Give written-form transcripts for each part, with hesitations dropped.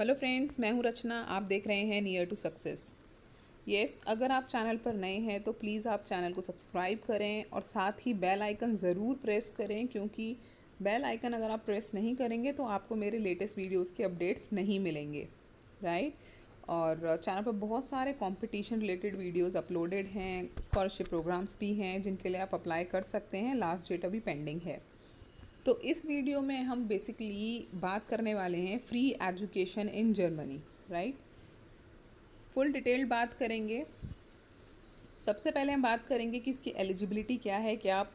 Hello friends, मैं हूं रचना। आप देख रहे हैं नियर टू सक्सेस। यस, अगर आप चैनल पर नए हैं तो प्लीज़ आप चैनल को सब्सक्राइब करें और साथ ही बेल आइकन ज़रूर प्रेस करें, क्योंकि बेल आइकन अगर आप प्रेस नहीं करेंगे तो आपको मेरे लेटेस्ट वीडियोस के अपडेट्स नहीं मिलेंगे, राइट। और चैनल पर बहुत सारे कंपटीशन रिलेटेड वीडियोस अपलोडेड हैं, स्कॉलरशिप प्रोग्राम्स भी हैं जिनके लिए आप अप्लाई कर सकते हैं। लास्ट डेट अभी पेंडिंग है। तो इस वीडियो में हम बेसिकली बात करने वाले हैं free education in Germany, right. Full detailed बात करेंगे। सबसे पहले हम बात करेंगे कि इसकी एलिजिबिलिटी क्या है, क्या आप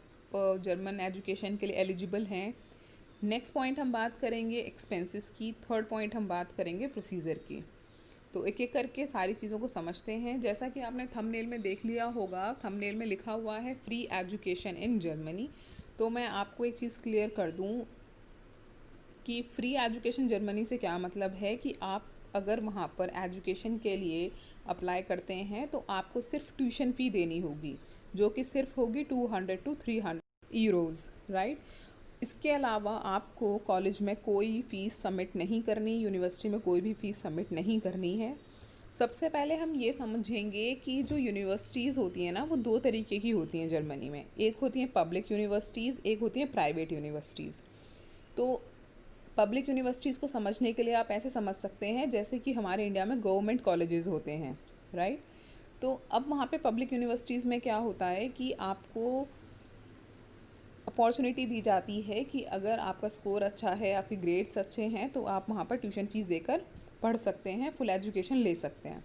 जर्मन एजुकेशन के लिए एलिजिबल हैं। नेक्स्ट पॉइंट हम बात करेंगे एक्सपेंसेस की। थर्ड पॉइंट हम बात करेंगे प्रोसीजर की। तो एक एक करके सारी चीज़ों को समझते हैं। जैसा कि आपने थंबनेल में देख लिया होगा, थंबनेल में लिखा हुआ है फ्री एजुकेशन इन जर्मनी। तो मैं आपको एक चीज़ क्लियर कर दूं कि फ्री एजुकेशन जर्मनी से क्या मतलब है कि आप अगर वहाँ पर एजुकेशन के लिए अप्लाई करते हैं तो आपको सिर्फ ट्यूशन फ़ी देनी होगी, जो कि सिर्फ होगी 200 to 300 यूरोज़, राइट। इसके अलावा आपको कॉलेज में कोई फ़ीस सबमिट नहीं करनी, यूनिवर्सिटी में कोई भी फ़ीस सबमिट नहीं करनी है। सबसे पहले हम ये समझेंगे कि जो यूनिवर्सिटीज़ होती हैं ना, वो दो तरीके की होती हैं जर्मनी में। एक होती हैं पब्लिक यूनिवर्सिटीज़, एक होती हैं प्राइवेट यूनिवर्सिटीज़। तो पब्लिक यूनिवर्सिटीज़ को समझने के लिए आप ऐसे समझ सकते हैं जैसे कि हमारे इंडिया में गवर्नमेंट कॉलेजेस होते हैं, राइट। तो अब वहाँ पे पब्लिक यूनिवर्सिटीज़ में क्या होता है कि आपको अपॉर्चुनिटी दी जाती है कि अगर आपका स्कोर अच्छा है, आपके ग्रेड्स अच्छे हैं, तो आप वहाँ पर ट्यूशन फ़ीस देकर पढ़ सकते हैं, फुल एजुकेशन ले सकते हैं।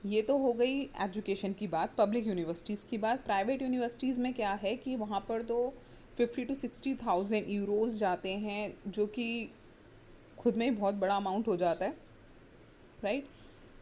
ये तो हो गई एजुकेशन की बात, पब्लिक यूनिवर्सिटीज़ की बात। प्राइवेट यूनिवर्सिटीज़ में क्या है कि वहाँ पर तो 50 to 60,000 यूरोज़ जाते हैं, जो कि खुद में ही बहुत बड़ा अमाउंट हो जाता है, राइट।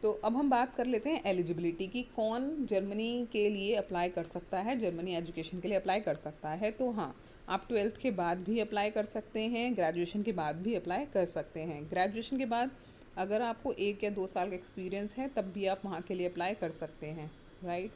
तो अब हम बात कर लेते हैं एलिजिबिलिटी की, कौन जर्मनी के लिए अप्लाई कर सकता है, जर्मनी एजुकेशन के लिए अप्लाई कर सकता है। तो हाँ, आप 12th के बाद भी अप्लाई कर सकते हैं, ग्रेजुएशन के बाद भी अप्लाई कर सकते हैं। ग्रेजुएशन के बाद अगर आपको 1 या 2 साल का एक्सपीरियंस है तब भी आप वहाँ के लिए अप्लाई कर सकते हैं, राइट।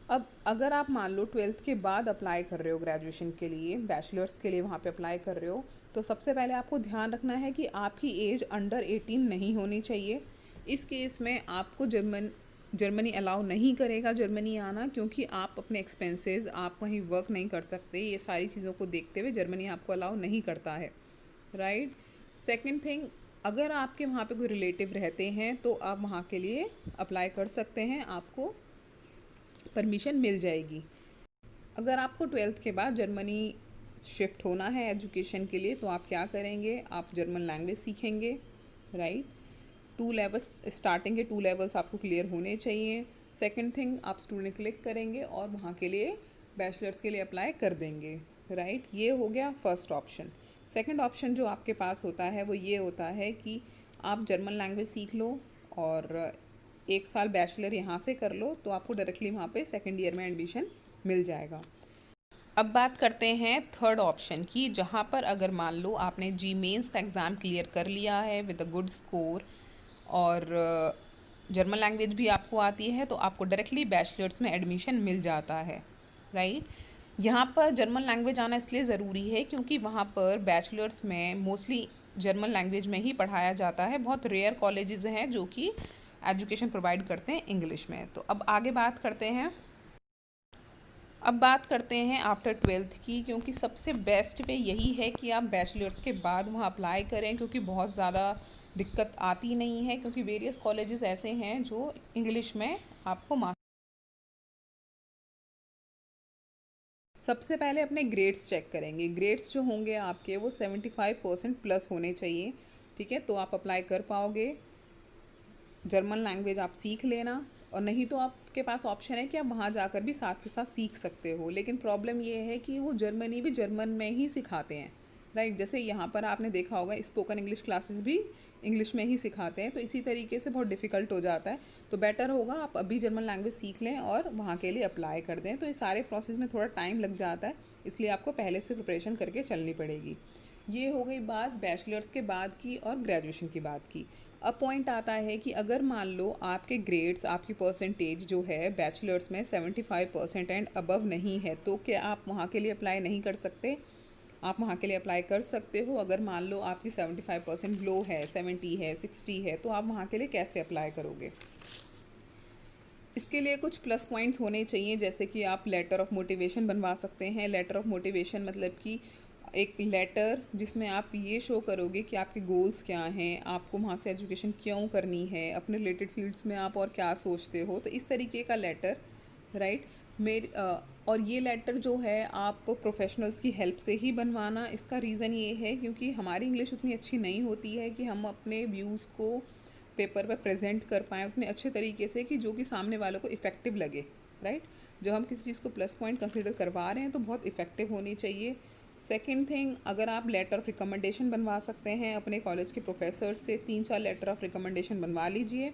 अब अगर आप मान लो 12th के बाद अप्लाई कर रहे हो ग्रेजुएशन के लिए, बैचलर्स के लिए वहाँ पे अप्लाई कर रहे हो, तो सबसे पहले आपको ध्यान रखना है कि आपकी एज अंडर 18 नहीं होनी चाहिए। इस केस में आपको जर्मनी अलाउ नहीं करेगा जर्मनी आना, क्योंकि आप अपने एक्सपेंसेस, आप वहीं वर्क नहीं कर सकते। ये सारी चीज़ों को देखते हुए जर्मनी आपको अलाउ नहीं करता है, राइट। सेकेंड थिंग, अगर आपके वहाँ पे कोई रिलेटिव रहते हैं तो आप वहाँ के लिए अप्लाई कर सकते हैं, आपको परमिशन मिल जाएगी। अगर आपको 12th के बाद जर्मनी शिफ्ट होना है एजुकेशन के लिए, तो आप क्या करेंगे, आप जर्मन लैंग्वेज सीखेंगे, राइट। 2 लेवल्स, स्टार्टिंग के 2 लेवल्स आपको क्लियर होने चाहिए। सेकंड थिंग, आप स्टूडेंट क्लिक करेंगे और वहाँ के लिए बैचलर्स के लिए अप्लाई कर देंगे, राइट। ये हो गया फर्स्ट ऑप्शन। सेकंड ऑप्शन जो आपके पास होता है वो ये होता है कि आप जर्मन लैंग्वेज सीख लो और 1 साल बैचलर यहाँ से कर लो, तो आपको डायरेक्टली वहाँ पे सेकेंड ईयर में एडमिशन मिल जाएगा। अब बात करते हैं थर्ड ऑप्शन की, जहाँ पर अगर मान लो आपने जी मेंस का एग्ज़ाम क्लियर कर लिया है विद अ गुड स्कोर और जर्मन लैंग्वेज भी आपको आती है, तो आपको डायरेक्टली बैचलर्स में एडमिशन मिल जाता है, राइट। यहाँ पर जर्मन लैंग्वेज आना इसलिए ज़रूरी है क्योंकि वहाँ पर बैचलर्स में मोस्टली जर्मन लैंग्वेज में ही पढ़ाया जाता है। बहुत रेयर कॉलेजेस हैं जो कि एजुकेशन प्रोवाइड करते हैं इंग्लिश में। तो अब आगे बात करते हैं, अब बात करते हैं आफ्टर 12th की, क्योंकि सबसे बेस्ट वे यही है कि आप बैचलर्स के बाद वहाँ अप्लाई करें, क्योंकि बहुत ज़्यादा दिक्कत आती नहीं है, क्योंकि वेरियस कॉलेजेस ऐसे हैं जो इंग्लिश में आपको सबसे पहले अपने ग्रेड्स चेक करेंगे। ग्रेड्स जो होंगे आपके वो 75% प्लस होने चाहिए, ठीक है, तो आप अप्लाई कर पाओगे। जर्मन लैंग्वेज आप सीख लेना, और नहीं तो आपके पास ऑप्शन है कि आप वहाँ जाकर भी साथ के साथ सीख सकते हो। लेकिन प्रॉब्लम ये है कि वो जर्मनी भी जर्मन में ही सिखाते हैं, राइट। जैसे यहाँ पर आपने देखा होगा स्पोकन इंग्लिश क्लासेस भी इंग्लिश में ही सिखाते हैं, तो इसी तरीके से बहुत डिफ़िकल्ट हो जाता है। तो बेटर होगा आप अभी जर्मन लैंग्वेज सीख लें और वहाँ के लिए अप्लाई कर दें। तो इस सारे प्रोसेस में थोड़ा टाइम लग जाता है, इसलिए आपको पहले से प्रिपरेशन करके चलनी पड़ेगी। ये हो गई बात बैचलर्स के बाद की और ग्रेजुएशन की बात की। अब पॉइंट आता है कि अगर मान लो आपके ग्रेड्स, आपकी परसेंटेज जो है बैचलर्स में 75% एंड अबव नहीं है, तो क्या आप वहाँ के लिए अप्लाई नहीं कर सकते? आप वहाँ के लिए अप्लाई कर सकते हो। अगर मान लो आपकी 75% लो है, 70 है, 60 है, तो आप वहाँ के लिए कैसे अप्लाई करोगे? इसके लिए कुछ प्लस पॉइंट्स होने चाहिए, जैसे कि आप लेटर ऑफ मोटिवेशन बनवा सकते हैं। लेटर ऑफ मोटिवेशन मतलब कि एक लेटर जिसमें आप ये शो करोगे कि आपके गोल्स क्या हैं, आपको वहाँ से एजुकेशन क्यों करनी है, अपने रिलेटेड फील्ड्स में आप और क्या सोचते हो, तो इस तरीके का लेटर, राइट। और ये लेटर जो है आप प्रोफेशनल्स की हेल्प से ही बनवाना। इसका रीज़न ये है क्योंकि हमारी इंग्लिश उतनी अच्छी नहीं होती है कि हम अपने व्यूज़ को पेपर पर प्रेजेंट कर पाएँ उतने अच्छे तरीके से कि जो कि सामने वालों को इफ़ेक्टिव लगे, राइट। जब हम किसी चीज़ को प्लस पॉइंट कंसिडर करवा रहे हैं तो बहुत इफ़ेक्टिव होनी चाहिए। सेकंड थिंग, अगर आप लेटर ऑफ रिकमेंडेशन बनवा सकते हैं अपने कॉलेज के प्रोफेसर से, 3-4 लेटर ऑफ रिकमेंडेशन बनवा लीजिए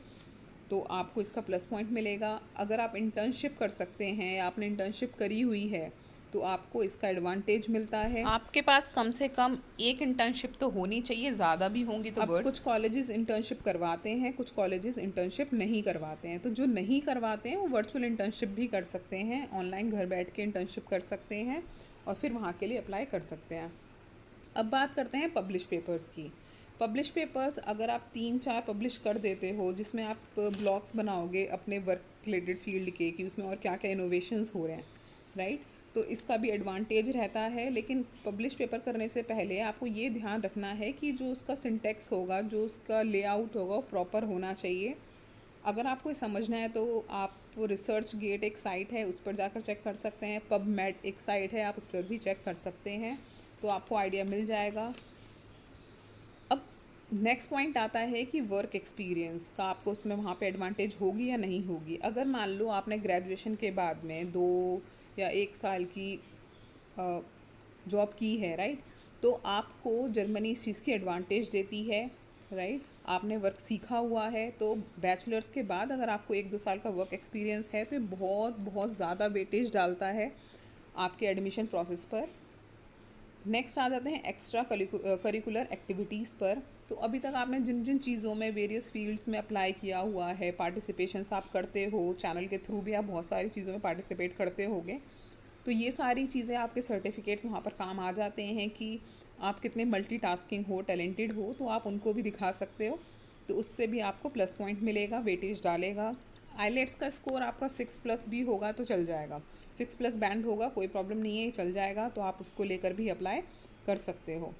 तो आपको इसका प्लस पॉइंट मिलेगा। अगर आप इंटर्नशिप कर सकते हैं या आपने इंटर्नशिप करी हुई है तो आपको इसका एडवांटेज मिलता है। आपके पास कम से कम एक इंटर्नशिप तो होनी चाहिए, ज़्यादा भी होंगी तो गुड। कुछ कॉलेजेस इंटर्नशिप करवाते हैं, कुछ कॉलेजेस इंटर्नशिप नहीं करवाते हैं, तो जो नहीं करवाते हैं वो वर्चुअल इंटर्नशिप भी कर सकते हैं, ऑनलाइन घर बैठ के इंटर्नशिप कर सकते हैं और फिर वहाँ के लिए अप्लाई कर सकते हैं। अब बात करते हैं पब्लिश पेपर्स की। पब्लिश पेपर्स अगर आप 3-4 पब्लिश कर देते हो जिसमें आप ब्लॉग्स बनाओगे अपने वर्क रिलेटेड फील्ड के कि उसमें और क्या क्या इनोवेशंस हो रहे हैं, राइट, तो इसका भी एडवांटेज रहता है। लेकिन पब्लिश पेपर करने से पहले आपको ये ध्यान रखना है कि जो उसका सिंटेक्स होगा, जो उसका लेआउट होगा वो प्रॉपर होना चाहिए। अगर आपको समझना है तो आप रिसर्च गेट एक साइट है उस पर जाकर चेक कर सकते हैं, पबमेड एक साइट है आप उस पर भी चेक कर सकते हैं, तो आपको आइडिया मिल जाएगा। अब नेक्स्ट पॉइंट आता है कि वर्क एक्सपीरियंस का आपको उसमें वहाँ पे एडवांटेज होगी या नहीं होगी। अगर मान लो आपने ग्रेजुएशन के बाद में 2 या 1 साल की जॉब की है, राइट, तो आपको जर्मनी इस चीज़ की एडवांटेज देती है, राइट। आपने वर्क सीखा हुआ है तो बैचलर्स के बाद अगर आपको 1-2 साल का वर्क एक्सपीरियंस है तो ये बहुत बहुत ज़्यादा वेटेज डालता है आपके एडमिशन प्रोसेस पर। नेक्स्ट आ जाते हैं एक्स्ट्रा करिकुलर एक्टिविटीज़ पर। तो अभी तक आपने जिन जिन चीज़ों में वेरियस फील्ड्स में अप्लाई किया हुआ है, पार्टिसिपेशंस आप करते हो, चैनल के थ्रू भी आप बहुत सारी चीज़ों में पार्टिसिपेट करते होगे, तो ये सारी चीज़ें आपके सर्टिफिकेट्स वहाँ पर काम आ जाते हैं कि आप कितने मल्टीटास्किंग हो, टैलेंटेड हो, तो आप उनको भी दिखा सकते हो, तो उससे भी आपको प्लस पॉइंट मिलेगा, वेटेज डालेगा। आईलेट्स का स्कोर आपका 6+ भी होगा तो चल जाएगा, 6+ बैंड होगा, कोई प्रॉब्लम नहीं है, चल जाएगा, तो आप उसको लेकर भी अप्लाई कर सकते हो।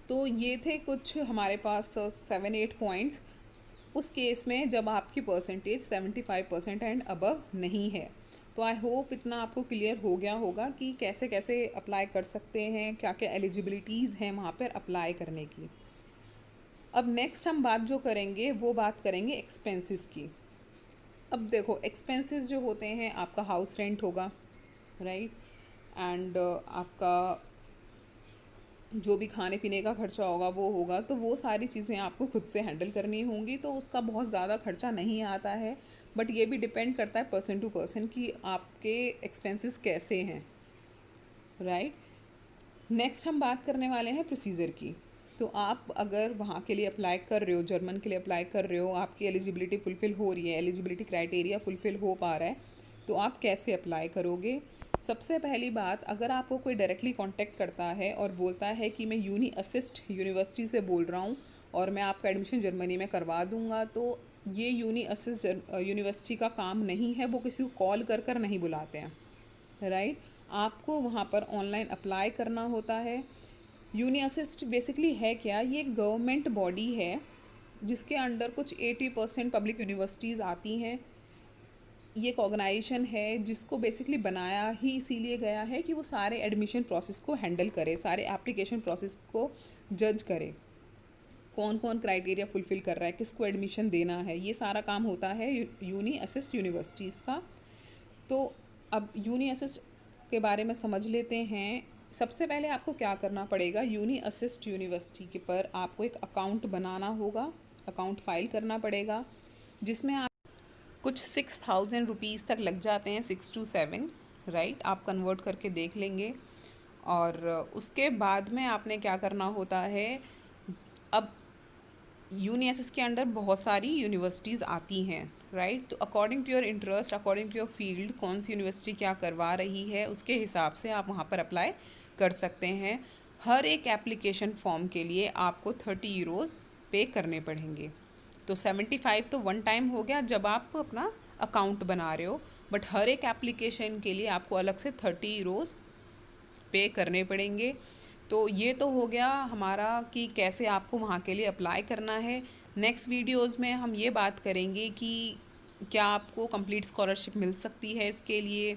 तो ये थे कुछ हमारे पास 7-8 पॉइंट्स उस केस में जब आपकी परसेंटेज 75% एंड अबव नहीं है। तो आई होप इतना आपको क्लियर हो गया होगा कि कैसे कैसे अप्लाई कर सकते हैं, क्या क्या एलिजिबिलिटीज़ हैं वहाँ पर अप्लाई करने की। अब नेक्स्ट हम बात जो करेंगे वो बात करेंगे एक्सपेंसेस की। अब देखो एक्सपेंसेस जो होते हैं, आपका हाउस रेंट होगा, राइट, एंड आपका जो भी खाने पीने का खर्चा होगा वो होगा, तो वो सारी चीज़ें आपको खुद से हैंडल करनी होंगी, तो उसका बहुत ज़्यादा खर्चा नहीं आता है। बट ये भी डिपेंड करता है पर्सन टू पर्सन कि आपके एक्सपेंसेस कैसे हैं, राइट। नेक्स्ट हम बात करने वाले हैं प्रोसीजर की। तो आप अगर वहाँ के लिए अप्लाई कर रहे हो, जर्मन के लिए अप्लाई कर रहे हो, आपकी एलिजिबिलिटी फुलफ़िल हो रही है, एलिजिबिलिटी क्राइटेरिया फुलफ़िल हो पा रहा है, तो आप कैसे अप्लाई करोगे। सबसे पहली बात, अगर आपको कोई डायरेक्टली कांटेक्ट करता है और बोलता है कि मैं यूनी असिस्ट यूनिवर्सिटी से बोल रहा हूँ और मैं आपका एडमिशन जर्मनी में करवा दूँगा, तो ये यूनी असिस्ट यूनिवर्सिटी का काम नहीं है, वो किसी को कॉल कर कर नहीं बुलाते हैं, राइट। आपको वहाँ पर ऑनलाइन अप्लाई करना होता है। यूनी असिस्ट बेसिकली है क्या, ये एक गवर्नमेंट बॉडी है जिसके अंडर कुछ 80% पब्लिक यूनिवर्सिटीज़ आती हैं। ये एक ऑर्गेनाइजेशन है जिसको बेसिकली बनाया ही इसीलिए गया है कि वो सारे एडमिशन प्रोसेस को हैंडल करे, सारे एप्लीकेशन प्रोसेस को जज करे, कौन कौन क्राइटेरिया फुलफ़िल कर रहा है, किसको एडमिशन देना है, ये सारा काम होता है यूनी असिस्ट यूनिवर्सिटीज़ का। तो अब यूनी असिस्ट के बारे में समझ लेते हैं। सबसे पहले आपको क्या करना पड़ेगा, यूनी असिस्ट यूनिवर्सिटी के पर आपको एक अकाउंट बनाना होगा, अकाउंट फ़ाइल करना पड़ेगा, जिसमें आप कुछ 6,000 रुपीज़ तक लग जाते हैं, 6 to 7, राइट। आप कन्वर्ट करके देख लेंगे। और उसके बाद में आपने क्या करना होता है, अब यूनिएसएस के अंडर बहुत सारी यूनिवर्सिटीज़ आती हैं, राइट। तो according to your interest, according to your field, कौन सी यूनिवर्सिटी क्या करवा रही है, उसके हिसाब से आप वहाँ पर अप्लाई कर सकते हैं। हर एक एप्लीकेशन फॉर्म के लिए आपको 30 यूरोज़ पे करने पड़ेंगे। तो 75 तो वन टाइम हो गया जब आप अपना अकाउंट बना रहे हो, बट हर एक एप्लीकेशन के लिए आपको अलग से 30 यूरोज़ पे करने पड़ेंगे। तो ये तो हो गया हमारा कि कैसे आपको वहाँ के लिए अप्लाई करना है। नेक्स्ट वीडियोस में हम ये बात करेंगे कि क्या आपको कंप्लीट स्कॉलरशिप मिल सकती है इसके लिए,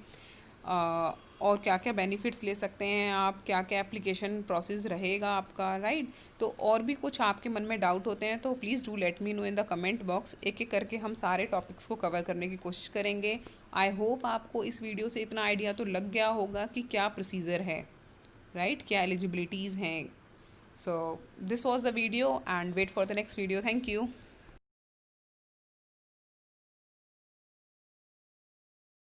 और क्या क्या बेनिफिट्स ले सकते हैं आप, क्या क्या एप्लीकेशन प्रोसेस रहेगा आपका, राइट। तो और भी कुछ आपके मन में डाउट होते हैं तो please do let me know in the comment box. एक एक करके हम सारे टॉपिक्स को कवर करने की कोशिश करेंगे। आई होप आपको इस वीडियो से इतना आइडिया तो लग गया होगा कि क्या प्रोसीजर है, राइट, क्या एलिजिबिलिटीज़ हैं। So this was the video and wait for the next video. Thank you.